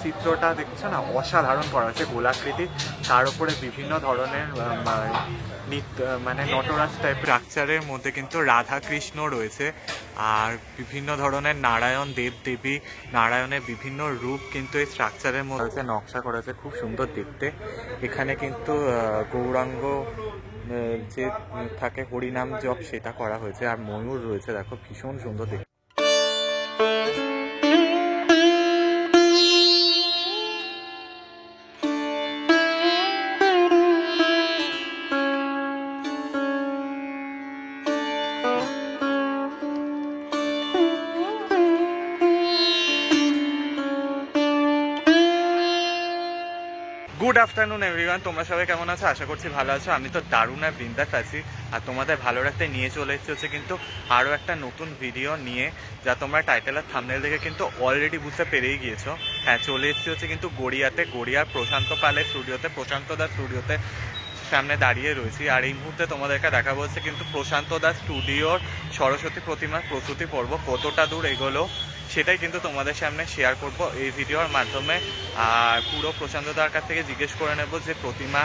চিত্রটা দেখছো না, অসাধারণ করা হয়েছে গোলাকৃতি। তার উপরে বিভিন্ন ধরনের মানে নটরাজ টাইপ স্ট্রাকচারের মধ্যে কিন্তু রাধা কৃষ্ণ রয়েছে, আর বিভিন্ন ধরনের নারায়ণ দেব দেবী, নারায়ণের বিভিন্ন রূপ কিন্তু এই স্ট্রাকচারের মধ্যে রয়েছে, নকশা করা হয়েছে, খুব সুন্দর দেখতে। এখানে কিন্তু গৌরাঙ্গ যে থাকে হরিনাম জপ সেটা করা হয়েছে, আর ময়ূর রয়েছে, দেখো ভীষণ সুন্দর দেখতে। গুড আফটারনুন এভরিওয়ান, তোমরা সবাই কেমন আছো? আশা করছি ভালো আছো। আমি তো দারুণ আর বিন্দাস আছি, আর তোমাদের ভালো রাখতে নিয়ে চলে এসেছি হচ্ছে কিন্তু আরও একটা নতুন ভিডিও নিয়ে, যা তোমরা টাইটেল আর থাম্বনেল দেখে কিন্তু অলরেডি বুঝতে পেরেই গিয়েছো। হ্যাঁ, চলে এসেছি হচ্ছে কিন্তু গড়িয়াতে, গড়িয়ার প্রশান্ত পালের স্টুডিওতে, প্রশান্ত দাস স্টুডিওতে সামনে দাঁড়িয়ে রয়েছি। আর এই মুহূর্তে তোমাদেরকে দেখা বলছে কিন্তু প্রশান্ত দাস স্টুডিওর সরস্বতী প্রতিমার প্রস্তুতি পর্ব কতটা দূর এগোলো সেটাই কিন্তু তোমাদের সামনে শেয়ার করব এই ভিডিওর মাধ্যমে। আর পুরো প্রশান্তদার কাছ থেকে জিজ্ঞেস করে নেব যে প্রতিমা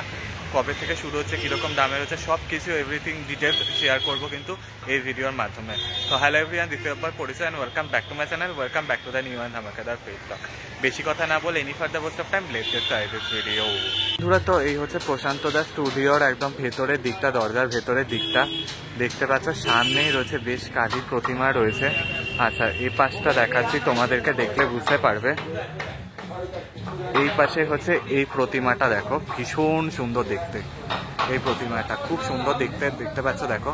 কবে থেকে শুরু হচ্ছে, কীরকম দামের হচ্ছে, সব কিছু এভরিথিং ডিটেলস শেয়ার করব কিন্তু এই ভিডিওর মাধ্যমে। তো হ্যালো এভরিওয়ান, দিস ইজ আব্বার পরিচয় and welcome back to my channel, welcome back to the new and ধামাকাদার ফেস ব্লগ। বেশি কথা না বলে any further waste of time, let's get started this video. বন্ধুরা, তো এই হচ্ছে প্রশান্ত দাস স্টুডিওর একদম ভেতরের দিকটা, দরজার ভেতরের দিকটা দেখতে পাচ্ছ। সামনেই রয়েছে বেশ কালী প্রতিমা রয়েছে। আচ্ছা, এই পাশটা দেখাচ্ছি তোমাদেরকে, দেখলে বুঝতে পারবে। এই পাশে হচ্ছে এই প্রতিমাটা, দেখো ভীষণ সুন্দর দেখতে। এই প্রতিমাটা খুব সুন্দর দেখতে, দেখতে পাচ্ছ। দেখো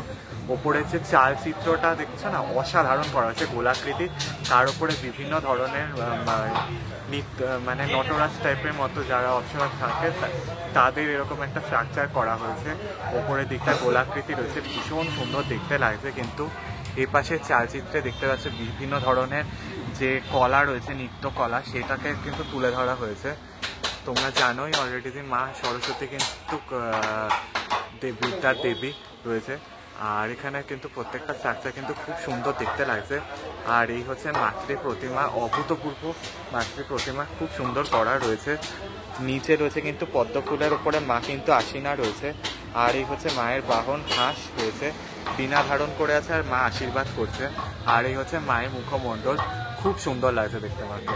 ওপরে যে চাল চিত্রটা দেখছো না, অসাধারণ করা হয়েছে গোলাকৃতি। তার উপরে বিভিন্ন ধরনের মানে নটরাজ টাইপের মতো যারা অপশনাল থাকে তাদের এরকম একটা স্ট্রাকচার করা হয়েছে। ওপরের দিকটা গোলাকৃতি রয়েছে, ভীষণ সুন্দর দেখতে লাগছে। কিন্তু এই পাশে চালচিত্রে দেখতে পাচ্ছ বিভিন্ন ধরনের যে কলা রয়েছে, নৃত্য কলা, সেটাকে কিন্তু তুলে ধরা হয়েছে। তোমরা জানোই অলরেডি যে মা সরস্বতী কিন্তু বিদ্যার দেবী রয়েছে। আর এখানে কিন্তু প্রত্যেকটা স্ট্রাকচার কিন্তু খুব সুন্দর দেখতে লাগছে। আর এই হচ্ছে মাতৃ প্রতিমা, অভূতপূর্ব মাতৃ প্রতিমা, খুব সুন্দর করা রয়েছে। নিচে রয়েছে কিন্তু পদ্ম ফুলের ওপরে মা কিন্তু আসীনা রয়েছে। আর এই হচ্ছে মায়ের বাহন হাঁস রয়েছে, বীণা ধারণ করে আছে, আর মা আশীর্বাদ করছে। আর এই হচ্ছে মায়ের মুখমণ্ডল, খুব সুন্দর লাগছে দেখতে পাচ্ছ।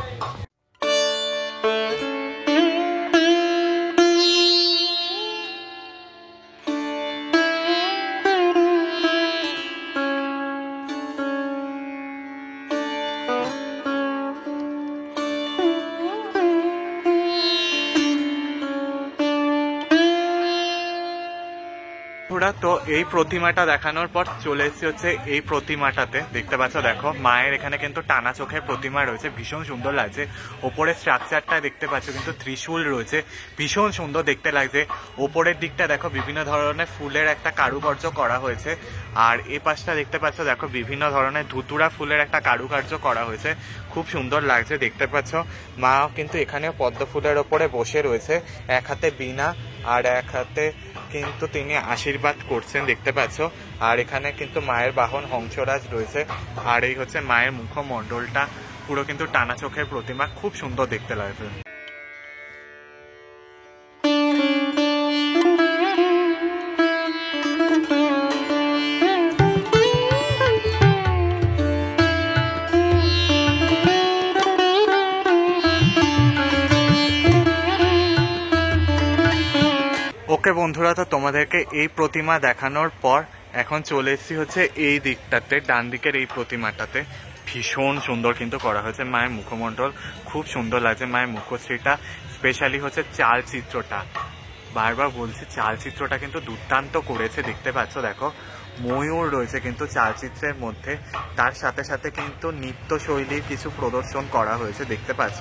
তো এই প্রতিমাটা দেখানোর পর চলে এসেছি হচ্ছে এই প্রতিমাটাতে, দেখতে পাচ্ছ। দেখো মায়ের এখানে কিন্তু টানা চোখের প্রতিমা রয়েছে, ভীষণ সুন্দর লাগছে। ওপরে স্ট্রাকচারটা দেখতে পাচ্ছ কিন্তু ত্রিশূল রয়েছে, ভীষণ সুন্দর দেখতে লাগছে। ওপরের দিকটা দেখো বিভিন্ন ধরনের ফুলের একটা কারুকার্য করা হয়েছে। আর এ পাশটা দেখতে পাচ্ছ, দেখো বিভিন্ন ধরনের ধুতুরা ফুলের একটা কারুকার্য করা হয়েছে, খুব সুন্দর লাগছে দেখতে পাচ্ছ। মা কিন্তু এখানেও পদ্ম ফুলের ওপরে বসে রয়েছে, এক হাতে বীণা আর এক হাতে কিন্তু তিনি আশীর্বাদ করছেন দেখতে পাচ্ছ। আর এখানে কিন্তু মায়ের বাহন হংসরাজ রয়েছে। আর এই হচ্ছে মায়ের মুখমণ্ডলটা, পুরো কিন্তু টানা চোখের প্রতিমা, খুব সুন্দর দেখতে লাগছে। ওকে বন্ধুরা, তো তোমাদেরকে এই প্রতিমা দেখানোর পর এখন চলে এসেছি হচ্ছে এই দিকটাতে, ডান দিকের এই প্রতিমাটাতে। ভীষণ সুন্দর কিন্তু করা হয়েছে মায়ের মুখমণ্ডল, খুব সুন্দর লাগছে মায়ের মুখশ্রীটা, স্পেশালি হচ্ছে চালচিত্রটা। বারবার বলছি, চালচিত্রটা কিন্তু দুর্দান্ত করেছে দেখতে পাচ্ছ। দেখো ময়ূর রয়েছে কিন্তু চালচিত্রের মধ্যে, তার সাথে সাথে কিন্তু নৃত্যশৈলীর কিছু প্রদর্শন করা হয়েছে দেখতে পাচ্ছ।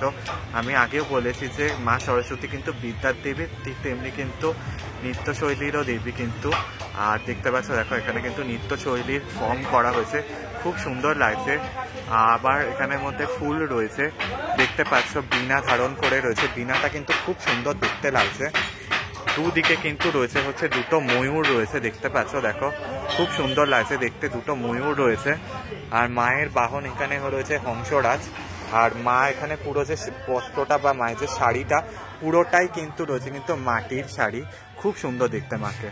আমি আগেও বলেছি যে মা সরস্বতী কিন্তু বিদ্যার দেবী, ঠিক তেমনি কিন্তু নৃত্যশৈলীরও দেবী কিন্তু। আর দেখতে পাচ্ছ দেখো এখানে কিন্তু নৃত্যশৈলীর ফর্ম করা হয়েছে, খুব সুন্দর লাগছে। আবার এখানের মধ্যে ফুল রয়েছে দেখতে পাচ্ছ, বীণা ধারণ করে রয়েছে, বীণাটা কিন্তু খুব সুন্দর দেখতে লাগছে। দুদিকে কিন্তু রয়েছে হচ্ছে দুটো ময়ূর রয়েছে দেখতে পাচ্ছ। দেখো খুব সুন্দর লাগছে দেখতে, দুটো ময়ূর রয়েছে। আর মায়ের বাহন এখানে রয়েছে হংসরাজ। আর মা এখানে পুরো যে বস্ত্রটা বা মায়ের যে শাড়িটা পুরোটাই কিন্তু রয়েছে কিন্তু মাটির শাড়ি, খুব সুন্দর দেখতে মাকে।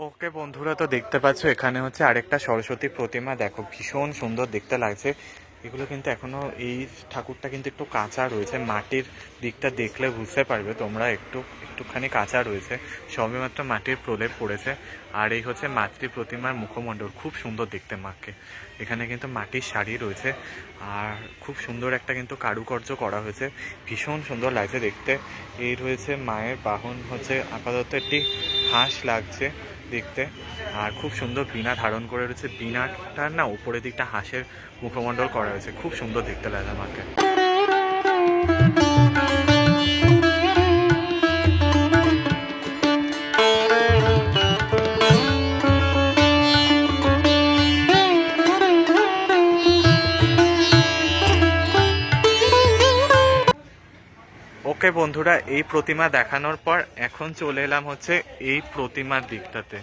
ওকে বন্ধুরা, তো দেখতে পাচ্ছ এখানে হচ্ছে আরেকটা সরস্বতী প্রতিমা, দেখো ভীষণ সুন্দর দেখতে লাগছে। এগুলো কিন্তু এখনো এই ঠাকুরটা কিন্তু একটু কাঁচা রয়েছে, মাটির দিকটা দেখলে বুঝতে পারবে তোমরা, একটুখানি কাঁচা রয়েছে, সবেমাত্র মাটির প্রলেপ পড়েছে। আর এই হচ্ছে মাতৃ প্রতিমার মুখমণ্ডল, খুব সুন্দর দেখতে মাকে। এখানে কিন্তু মাটির শাড়ি রয়েছে আর খুব সুন্দর একটা কিন্তু কারুকার্য করা হয়েছে, ভীষণ সুন্দর লাগছে দেখতে। এই রয়েছে মায়ের বাহন, হচ্ছে আপাতত একটি হাঁস লাগছে দেখতে, আর খুব সুন্দর বীণা ধারণ করে রয়েছে, বীণাটার না উপরের দিকটা হাঁসের মুখমণ্ডল করা হয়েছে, খুব সুন্দর দেখতে লাগে আমাকে। ওকে বন্ধুরা, এই প্রতিমা দেখানোর পর এখন চলে এলাম হচ্ছে এই প্রতিমার দিকটাতে।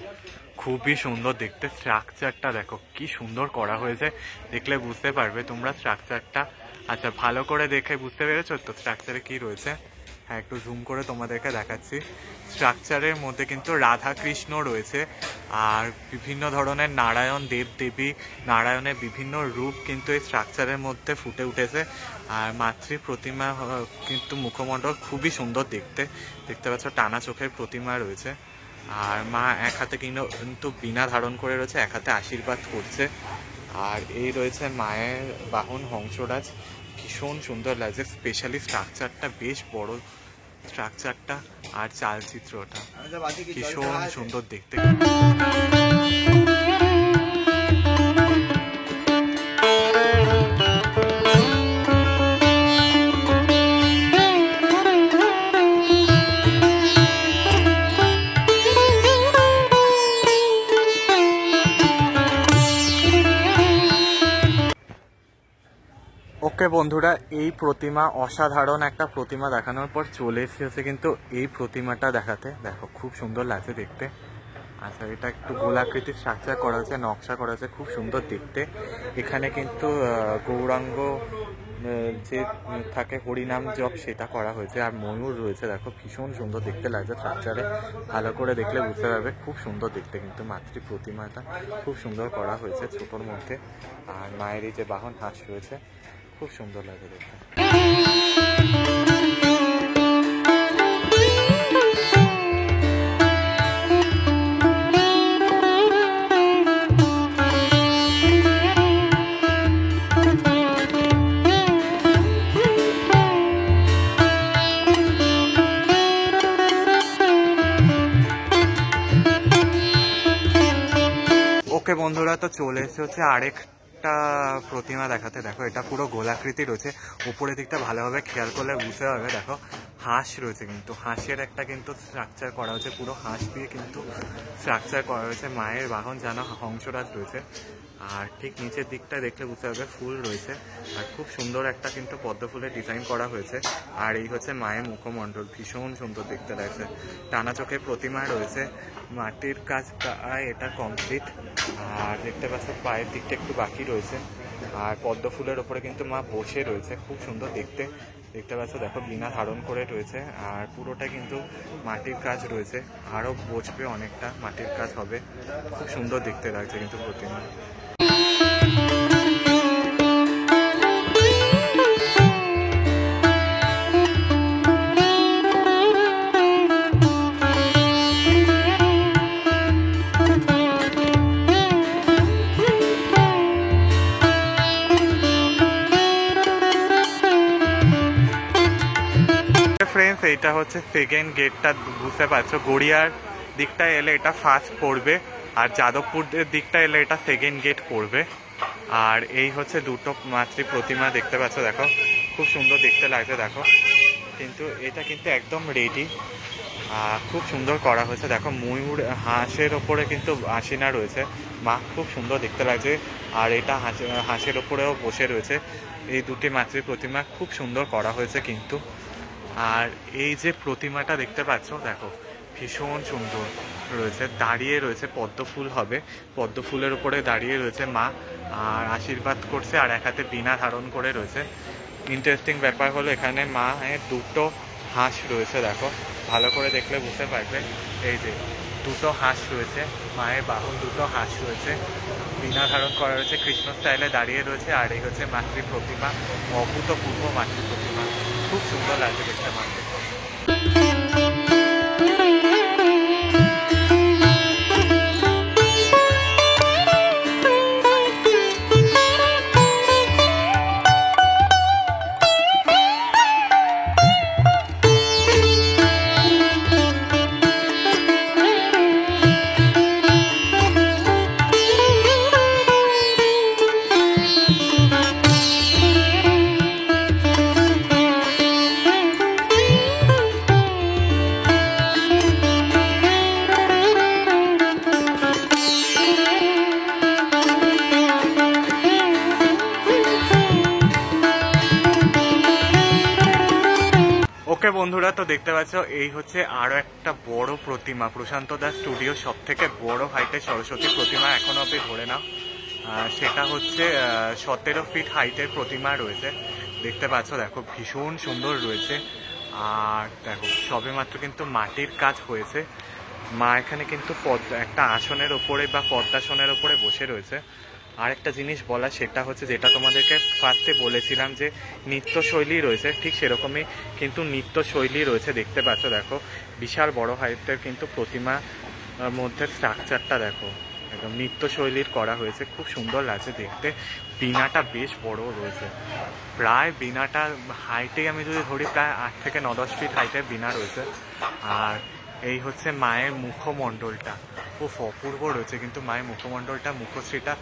খুবই সুন্দর দেখতে, স্ট্রাকচারটা দেখো কি সুন্দর করা হয়েছে, দেখলে বুঝতে পারবে তোমরা স্ট্রাকচারটা। আচ্ছা, ভালো করে দেখে বুঝতে পেরেছো তো স্ট্রাকচারে কি রয়েছে? হ্যাঁ, একটু জুম করে তোমাদেরকে দেখাচ্ছি। স্ট্রাকচারের মধ্যে কিন্তু রাধা কৃষ্ণ রয়েছে, আর বিভিন্ন ধরনের নারায়ণ, দেব দেবী, নারায়ণের বিভিন্ন রূপ কিন্তু এই স্ট্রাকচারের মধ্যে ফুটে উঠেছে। আর মাতৃ প্রতিমা কিন্তু মুখমণ্ডল খুবই সুন্দর দেখতে, দেখতে পাচ্ছ টানা চোখের প্রতিমা রয়েছে। আর মা এক হাতে কিন্তু বীণা ধারণ করে রয়েছে, এক হাতে আশীর্বাদ করছে। আর এই রয়েছে মায়ের বাহন হংসরাজ, ভীষণ সুন্দর লাগছে, স্পেশালি স্ট্রাকচারটা বেশ বড় স্ট্রাকচারটা, আর চালচিত্রটা ভীষণ সুন্দর দেখতে। ওকে বন্ধুরা, এই প্রতিমা অসাধারণ একটা প্রতিমা দেখানোর পর চলে এসেছে কিন্তু এই প্রতিমাটা দেখাতে। দেখো খুব সুন্দর লাগছে দেখতে। আচ্ছা, এটা একটু গোলাকৃতির স্ট্রাকচার করা আছে, নকশা করা আছে, খুব সুন্দর দেখতে। এখানে কিন্তু গৌরাঙ্গ যে থাকে হরিনাম জপ সেটা করা হয়েছে, আর ময়ূর রয়েছে, দেখো ভীষণ সুন্দর দেখতে লাগছে স্ট্রাকচারে, ভালো করে দেখলে বুঝতে পারবে, খুব সুন্দর দেখতে কিন্তু মাতৃ প্রতিমাটা খুব সুন্দর করা হয়েছে ছোটোর মধ্যে। আর মায়ের এই যে বাহন হাঁস রয়েছে, খুব সুন্দর লাগে দেখতে। ওকে বন্ধুরা, তো চলে এসে হচ্ছে আরেকটা প্রতিমা দেখাতে। দেখো এটা পুরো গোলাকৃতি রয়েছে, উপরের দিকটা ভালোভাবে খেয়াল করলে বুঝতে পারবে। দেখো হাঁস রয়েছে, কিন্তু হাঁসের একটা কিন্তু স্ট্রাকচার করা হয়েছে, পুরো হাঁস দিয়ে কিন্তু স্ট্রাকচার করা হয়েছে। মায়ের বাহন জানা হংসরাজ রয়েছে, আর ঠিক নিচের দিকটা দেখলে বুঝতে পারবে ফুল রয়েছে, আর খুব সুন্দর একটা কিন্তু পদ্ম ফুলের ডিজাইন করা হয়েছে। আর এই হচ্ছে মায়ের মুখমণ্ডল, ভীষণ সুন্দর দেখতে লাগছে, টানা চোখের প্রতিমা রয়েছে। মাটির কাজ প্রায় এটা কমপ্লিট, আর দেখতে পাচ্ছ পায়ের দিকটা একটু বাকি রয়েছে। আর পদ্ম ফুলের ওপরে কিন্তু মা বসে রয়েছে, খুব সুন্দর দেখতে, দেখতে পাচ্ছ। দেখো বীণা ধারণ করে রয়েছে, আর পুরোটা কিন্তু মাটির কাজ রয়েছে, আরও বসবে অনেকটা, মাটির কাজ হবে, খুব সুন্দর দেখতে লাগছে কিন্তু প্রতিমা। ফ্রেন্ডস, এইটা হচ্ছে সেকেন্ড গেটটা, বুঝতে পারছো, গড়িয়ার দিকটা এলে এটা ফার্স্ট পড়বে, আর যাদবপুরের দিকটা এলে এটা সেকেন্ড গেট পড়বে। আর এই হচ্ছে দুটো মাতৃ প্রতিমা দেখতে পাচ্ছ, দেখো খুব সুন্দর দেখতে লাগছে। দেখো কিন্তু এটা কিন্তু একদম রেডি, খুব সুন্দর করা হয়েছে। দেখো ময়ূর হাঁসের ওপরে কিন্তু আশিনা রয়েছে, মা খুব সুন্দর দেখতে লাগছে। আর এটা হাঁসের ওপরেও বসে রয়েছে। এই দুটি মাতৃ প্রতিমা খুব সুন্দর করা হয়েছে কিন্তু। আর এই যে প্রতিমাটা দেখতে পাচ্ছ দেখো ভীষণ সুন্দর রয়েছে, দাঁড়িয়ে রয়েছে, পদ্ম ফুল হবে, পদ্ম ফুলের উপরে দাঁড়িয়ে রয়েছে মা আর আশীর্বাদ করছে আর এক হাতে বীণা ধারণ করে রয়েছে। ইন্টারেস্টিং ব্যাপার হলো এখানে মায়ের দুটো হাঁস রয়েছে, দেখো ভালো করে দেখলে বুঝতে পারবে। এই যে দুটো হাঁস রয়েছে, মায়ের বাহন দুটো হাঁস রয়েছে, বীণা ধারণ করা রয়েছে, কৃষ্ণ স্টাইলে দাঁড়িয়ে রয়েছে। আর এই হচ্ছে মাতৃ প্রতিমা, অভূতপূর্ব মাতৃ প্রতিমা, খুব সুন্দর লাগছে দেখতে মাকে। ওকে বন্ধুরা, তো দেখতে পাচ্ছ এই হচ্ছে আরো একটা বড় প্রতিমা, প্রশান্ত দাস স্টুডিও সব থেকে বড় হাইটের সরস্বতী প্রতিমা এখনো অব্দি ধরে নাও। সেটা হচ্ছে 17 ফিট হাইটের প্রতিমা রয়েছে, দেখতে পাচ্ছ দেখো ভীষণ সুন্দর রয়েছে। আর দেখো সবে মাত্র কিন্তু মাটির কাজ হয়েছে। মা এখানে কিন্তু একটা আসনের ওপরে বা পদ্মাসনের ওপরে বসে রয়েছে। আরেকটা জিনিস বলা সেটা হচ্ছে, যেটা তোমাদেরকে ফার্স্টে বলেছিলাম যে নৃত্যশৈলী রয়েছে, ঠিক সেরকমই কিন্তু নৃত্যশৈলী রয়েছে। দেখতে পাচ্ছ দেখো বিশাল বড় হাইটের কিন্তু প্রতিমা মধ্যে স্ট্রাকচারটা দেখো একদম নৃত্যশৈলীর করা হয়েছে, খুব সুন্দর লাগছে দেখতে। বীণাটা বেশ বড় রয়েছে, প্রায় বীণাটা হাইটে আমি যদি ধরি প্রায় 8 থেকে 9-10 ফিট হাইটের বীণা রয়েছে। আর এই হচ্ছে মায়ের মুখমণ্ডলটা, খুব অপূর্ব রয়েছে কিন্তু মায়ের মুখমণ্ডলটা, মুখশ্রীটা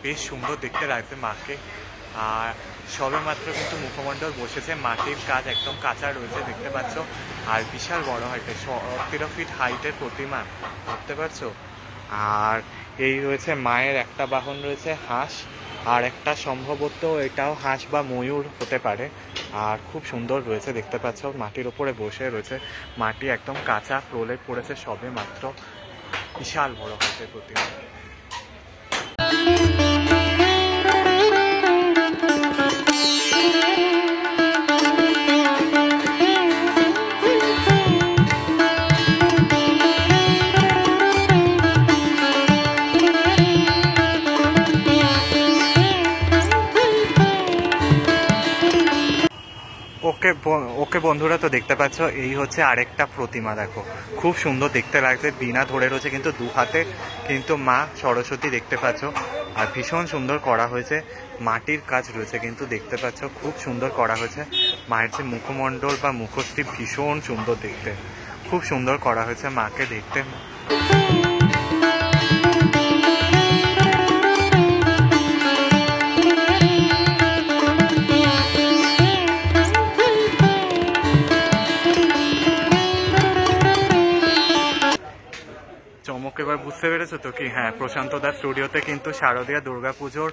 বেশ সুন্দর দেখতে লাগছে মাকে। আর সবে মাত্র কিন্তু মুখমণ্ডল বসেছে, মাটির কাজ একদম কাঁচা রয়েছে দেখতে পাচ্ছ। আর বিশাল বড় হাইটের 17 ফিট হাইটের প্রতিমা, ভাবতে পারছো। আর এই রয়েছে মায়ের একটা বাহন রয়েছে হাঁস, আর একটা সম্ভবত এটাও হাঁস বা ময়ূর হতে পারে। আর খুব সুন্দর রয়েছে দেখতে পাচ্ছ, মাটির উপরে বসে রয়েছে, মাটি একদম কাঁচা, প্রলেপ পড়েছে সবে মাত্র, বিশাল বড় হাইটের প্রতিমা। ওকে বন্ধুরা, তো দেখতে পাচ্ছ এই হচ্ছে আরেকটা প্রতিমা, দেখো খুব সুন্দর দেখতে লাগছে, বীণা ধরে রয়েছে কিন্তু দু হাতে কিন্তু মা সরস্বতী দেখতে পাচ্ছ। আর ভীষণ সুন্দর করা হয়েছে, মাটির কাজ রয়েছে কিন্তু দেখতে পাচ্ছ, খুব সুন্দর করা হয়েছে। মায়ের যে মুখমণ্ডল বা মুখশ্রী ভীষণ সুন্দর দেখতে, খুব সুন্দর করা হয়েছে মাকে দেখতে। চমক এবার বুঝতে পেরেছো তো কি? হ্যাঁ, প্রশান্ত দাস স্টুডিওতে কিন্তু শারদীয়া দুর্গাপুজোর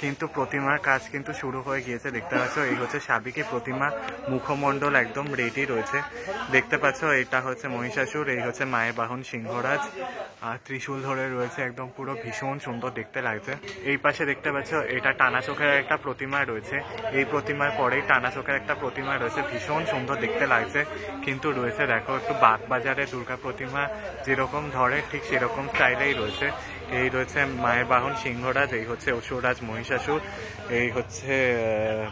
কিন্তু প্রতিমার কাজ কিন্তু শুরু হয়ে গিয়েছে। দেখতে পাচ্ছ এই হচ্ছে সাবেকি প্রতিমা, মুখমণ্ডল একদম রেডি রয়েছে দেখতে পাচ্ছ। এটা হচ্ছে মহিষাসুর, এই হচ্ছে মায়ের বাহন সিংহরাজ, আর ত্রিশূল ধরে রয়েছে, একদম পুরো ভীষণ সুন্দর দেখতে লাগছে। এই পাশে দেখতে পাচ্ছ এটা টানা চোখের একটা প্রতিমা রয়েছে, এই প্রতিমার পরেই টানা চোখের একটা প্রতিমা রয়েছে, ভীষণ সুন্দর দেখতে লাগছে কিন্তু রয়েছে দেখো একটু বাগবাজারে দুর্গা প্রতিমা যেরকম ধরে ঠিক সেরকম স্টাইলেই রয়েছে। এই রয়েছে মায়ের বাহন সিংহরাজ, এই হচ্ছে অসুররাজ মহিষাসুর, এই হচ্ছে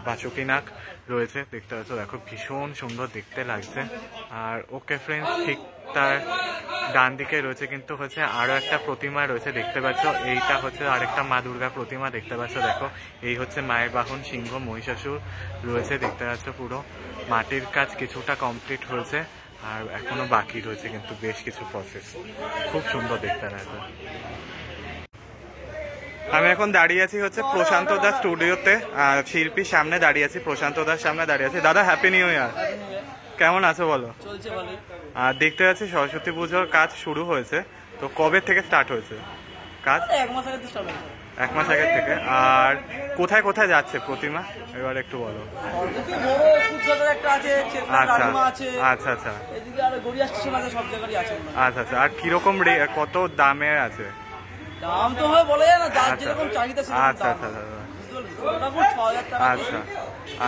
বাসুকিনাগ রয়েছে দেখতে পাচ্ছ, দেখো ভীষণ সুন্দর দেখতে লাগছে। আর ওকে ফ্রেন্ডস, ঠিক তার ডান দিকে রয়েছে কিন্তু হচ্ছে আরো একটা প্রতিমা রয়েছে দেখতে পাচ্ছ, এইটা হচ্ছে আরেকটা মা দুর্গা প্রতিমা দেখতে পাচ্ছ। দেখো এই হচ্ছে মায়ের বাহন সিংহ মহিষাসুর রয়েছে দেখতে পাচ্ছ, পুরো মাটির কাজ কিছুটা কমপ্লিট হয়েছে আর এখনো বাকি রয়েছে কিন্তু বেশ কিছু প্রসেস, খুব সুন্দর দেখতে লাগছে। আমি এখন দাঁড়িয়ে আছি হচ্ছে প্রশান্ত দাস স্টুডিওতে, শিল্পীর সামনে দাঁড়িয়ে আছি, প্রশান্ত দাস সামনে দাঁড়িয়ে আছি। দাদা হ্যাপি নিউ ইয়ার, কেমন আছো বলো? আর দেখতে পাচ্ছি সরস্বতী পুজোর কাজ শুরু হয়েছে, তো কবে থেকে স্টার্ট হয়েছে কাজ? 1 মাস আগে স্টার্ট হয়েছে। 1 মাস আগের থেকে। আর কোথায় কোথায় যাচ্ছে প্রতিমা এবার একটু বলো। অলরেডি বড় ফুটবলের একটা আছে, চেতনা আচ্ছা রাজমা আছে, আচ্ছা আচ্ছা এদিকে আর গড়িয়া স্টেশন আছে, সব জায়গায় আছে। আচ্ছা আচ্ছা। আর কিরকম কত দামের আছে? দাম তো হয় বলা যায় না, যার আচ্ছা যেরকম চাহিদা সেরকম আচ্ছা দাম। আচ্ছা আচ্ছা ওরকম 6000 টাকা। আচ্ছা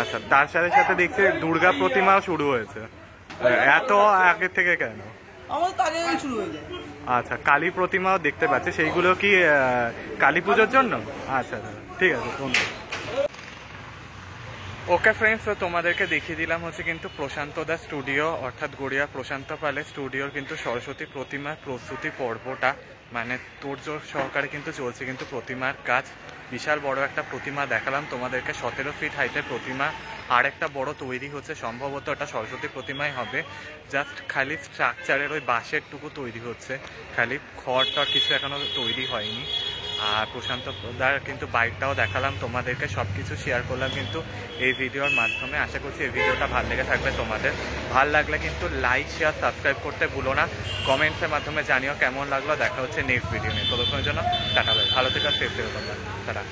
আচ্ছা। তার সাথে সাথে দেখছি দুর্গা প্রতিমাও শুরু হয়েছে, এত আগে থেকে কেন? আমাদের তো আগেই শুরু হয়ে যায়। আচ্ছা, কালী প্রতিমাও দেখতে পাচ্ছি, সেইগুলো কি কালী পুজোর জন্য? আচ্ছা আচ্ছা, ঠিক আছে, ধন্যবাদ। ওকে ফ্রেন্ডস, তো তোমাদেরকে দেখিয়ে দিলাম হচ্ছে কিন্তু প্রশান্ত দা স্টুডিও, অর্থাৎ গড়িয়া প্রশান্ত পালের স্টুডিওর কিন্তু সরস্বতী প্রতিমার প্রস্তুতি পর্বটা মানে তোড়জোড় সহকারে কিন্তু চলছে কিন্তু প্রতিমার কাজ। বিশাল বড় একটা প্রতিমা দেখালাম তোমাদেরকে, 17 ফিট হাইটের প্রতিমা। আর একটা বড় তৈরি হচ্ছে, সম্ভবত ওটা সরস্বতী প্রতিমাই হবে। জাস্ট খালি স্ট্রাকচারের ওই বাঁশের টুকু তৈরি হচ্ছে, খালি খড় টর কিছু এখনো তৈরি হয়নি। আর প্রশান্ত দার কিন্তু বাইকটাও দেখালাম তোমাদেরকে, সব কিছু শেয়ার করলাম কিন্তু এই ভিডিওর মাধ্যমে। আশা করছি এই ভিডিওটা ভালো লেগে থাকবে তোমাদের। ভালো লাগলে কিন্তু লাইক শেয়ার সাবস্ক্রাইব করতে ভুলো না। কমেন্টসের মাধ্যমে জানিও কেমন লাগলো। দেখা হচ্ছে নেক্সট ভিডিও নিয়ে। ততক্ষণের জন্য টাটা, ভালো থেকে সেফ থেকে তোমরা, টাটা।